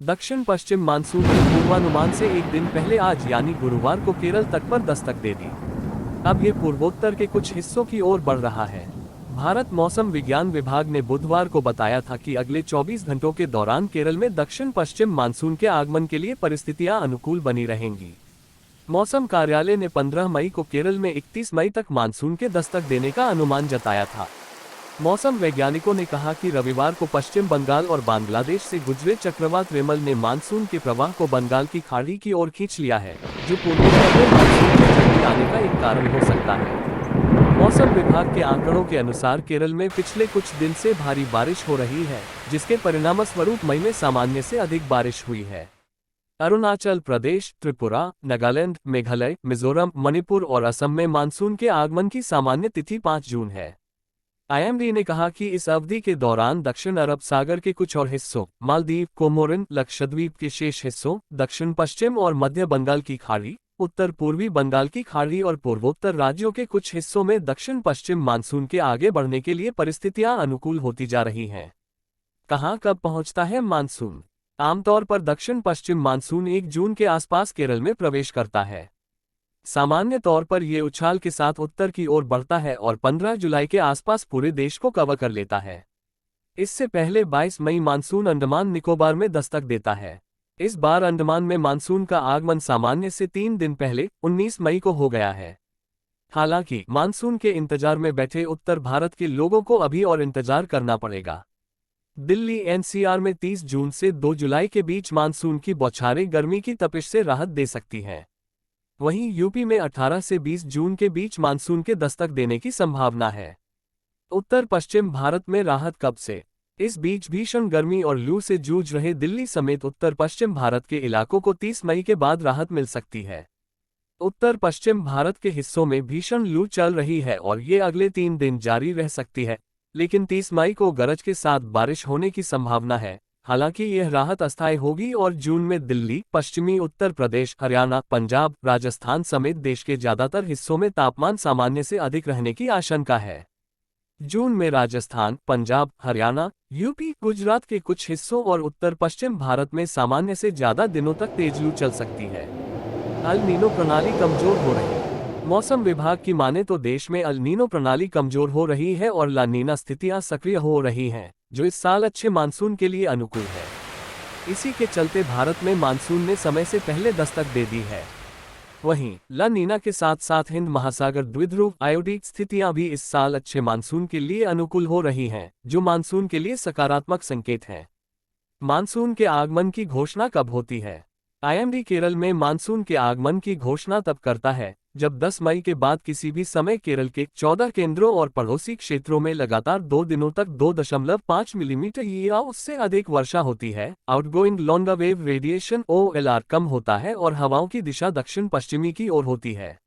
दक्षिण पश्चिम मानसून के पूर्वानुमान से एक दिन पहले आज यानी गुरुवार को केरल तट पर दस्तक दे दी। अब ये पूर्वोत्तर के कुछ हिस्सों की ओर बढ़ रहा है। भारत मौसम विज्ञान विभाग ने बुधवार को बताया था कि अगले 24 घंटों के दौरान केरल में दक्षिण पश्चिम मानसून के आगमन के लिए परिस्थितियां अनुकूल बनी रहेंगी। मौसम कार्यालय ने 15 मई को केरल में 31 मई तक मानसून के दस्तक देने का अनुमान जताया था। मौसम वैज्ञानिकों ने कहा कि रविवार को पश्चिम बंगाल और बांग्लादेश से गुजरे चक्रवात रेमल ने मानसून के प्रवाह को बंगाल की खाड़ी की ओर खींच लिया है, जो पूर्वोत्तर में मानसून के जल्दी आने का एक कारण हो सकता है। मौसम विभाग के आंकड़ों के अनुसार केरल में पिछले कुछ दिन से भारी बारिश हो रही है, जिसके परिणामस्वरूप मई में सामान्य से अधिक बारिश हुई है। अरुणाचल प्रदेश, त्रिपुरा, नागालैंड, मेघालय, मिजोरम, मणिपुर और असम में मानसून के आगमन की सामान्य तिथि 5 जून है। आईएमडी ने कहा कि इस अवधि के दौरान दक्षिण अरब सागर के कुछ और हिस्सों, मालदीव, कोमोरिन, लक्षद्वीप के शेष हिस्सों, दक्षिण पश्चिम और मध्य बंगाल की खाड़ी, उत्तर पूर्वी बंगाल की खाड़ी और पूर्वोत्तर राज्यों के कुछ हिस्सों में दक्षिण पश्चिम मानसून के आगे बढ़ने के लिए परिस्थितियां अनुकूल होती जा रही हैं। कहां कब पहुंचता है मानसून? आमतौर पर दक्षिण पश्चिम मानसून 1 जून के आसपास केरल में प्रवेश करता है। सामान्य तौर पर यह उछाल के साथ उत्तर की ओर बढ़ता है और 15 जुलाई के आसपास पूरे देश को कवर कर लेता है। इससे पहले 22 मई मानसून अंडमान निकोबार में दस्तक देता है। इस बार अंडमान में मानसून का आगमन सामान्य से 3 दिन पहले 19 मई को हो गया है। हालांकि मानसून के इंतजार में बैठे उत्तर भारत के लोगों को अभी और इंतजार करना पड़ेगा। दिल्ली एनसीआर में 30 जून से 2 जुलाई के बीच मानसून की बौछारें गर्मी की तपिश से राहत दे सकती हैं। वहीं यूपी में 18 से 20 जून के बीच मानसून के दस्तक देने की संभावना है। उत्तर पश्चिम भारत में राहत कब से? इस बीच भीषण गर्मी और लू से जूझ रहे दिल्ली समेत उत्तर पश्चिम भारत के इलाकों को 30 मई के बाद राहत मिल सकती है। उत्तर पश्चिम भारत के हिस्सों में भीषण लू चल रही है और ये अगले 3 दिन जारी रह सकती है, लेकिन 30 मई को गरज के साथ बारिश होने की संभावना है। हालांकि यह राहत अस्थायी होगी और जून में दिल्ली, पश्चिमी उत्तर प्रदेश, हरियाणा, पंजाब, राजस्थान समेत देश के ज्यादातर हिस्सों में तापमान सामान्य से अधिक रहने की आशंका है। जून में राजस्थान, पंजाब, हरियाणा, यूपी, गुजरात के कुछ हिस्सों और उत्तर पश्चिम भारत में सामान्य से ज्यादा दिनों तक तेज लू चल सकती है। अल नीनो प्रणाली कमजोर हो रही है। मौसम विभाग की माने तो देश में अल नीनो प्रणाली कमजोर हो रही है और ला नीना स्थितियां सक्रिय हो रही हैं, जो इस साल अच्छे मानसून के लिए अनुकूल है। इसी के चलते भारत में मानसून ने समय से पहले दस्तक दे दी है। वहीं ला नीना के साथ साथ हिंद महासागर द्विध्रुव आयोडीक स्थितियां भी इस साल अच्छे मानसून के लिए अनुकूल हो रही हैं, जो मानसून के लिए सकारात्मक संकेत हैं। मानसून के आगमन की घोषणा कब होती है? आईएमडी केरल में मानसून के आगमन की घोषणा तब करता है जब 10 मई के बाद किसी भी समय केरल के 14 केंद्रों और पड़ोसी क्षेत्रों में लगातार 2 दिनों तक 2.5 मिलीमीटर या उससे अधिक वर्षा होती है, outgoing long wave radiation OLR कम होता है और हवाओं की दिशा दक्षिण पश्चिमी की ओर होती है।